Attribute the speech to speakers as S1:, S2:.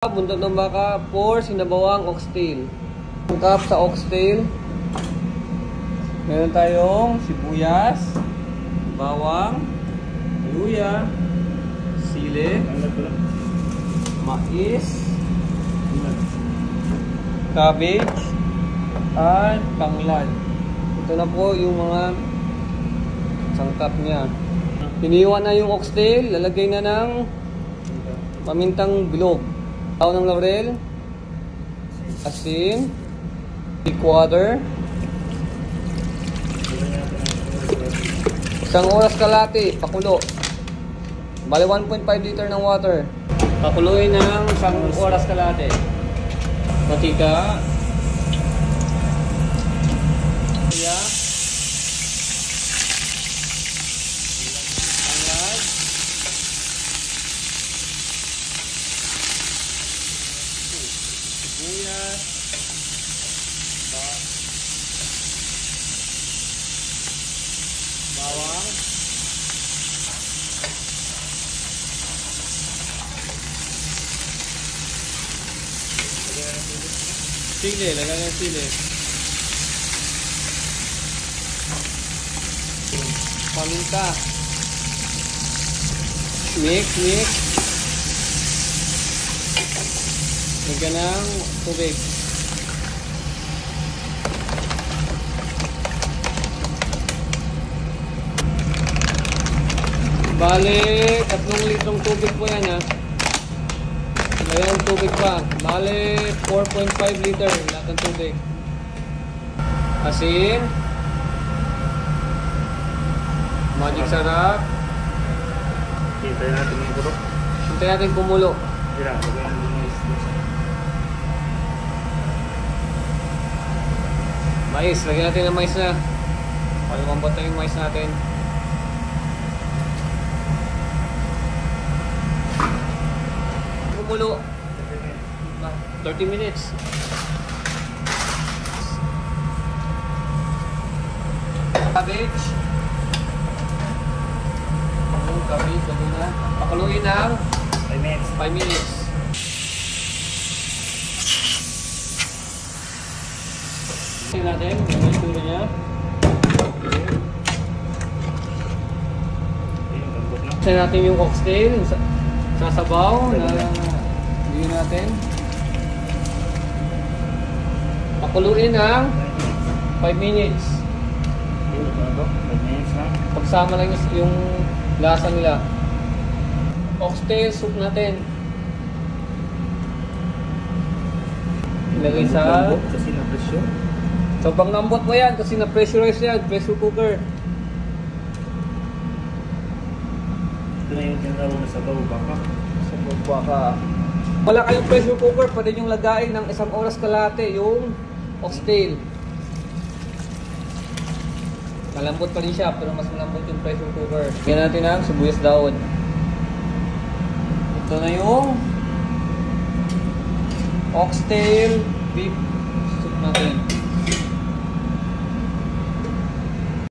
S1: Buntot ng baka for sinabawang oxtail. Sangkap sa oxtail. Meron tayong sibuyas, bawang, luya, sili, mais, cabbage, at tanglad. Ito na po yung mga sangkap niya. Iniwan na yung oxtail, lalagay na ng pamintang bilog. Tao ng laurel, asin, water, 1 oras kalahati, pakulo. Bale 1.5 liter ng water. Pakuluin ng 1 oras kalahati. Mantika, luya, tanglad, sibuyas, bawang, sili, lagyan ng sili, paminta, mix, lagyan ng tubig. Bale, 3 litrong tubig po yan, ha. Ngayon, tubig pa. Bale, 4.5 liter lahat ng tubig. Asin, magic sarap.
S2: Hintayin natin yung kumulo.
S1: Hintayin natin kumulo. Mais, lagyan natin ng mais na. Palumambot na yung mais natin. Kumulo 30 minutes. Cabbage. Cabbage, lagyan na. Pakuluin ng 5 minutes. Tingnan natin yung itsura niya. Tingnan natin yung oxtail sa sabaw na bigyan natin. Pakuluin ng 5 minutes. Pagsama lang yung lasa nila. Oxtail soup natin. Ilagay sa sobrang lambot mo yan kasi na-pressurize yan, pressure cooker.
S2: Ito na yung tinatawag na sabaw baka.
S1: Sabaw baka. Wala kayong pressure cooker, pwede nyo lagain ng 1 oras kalahati yung oxtail. Malambot pa rin siya, pero mas malambot yung pressure cooker. Kaya natin ang sibuyas daon. Ito na yung oxtail beef soup natin.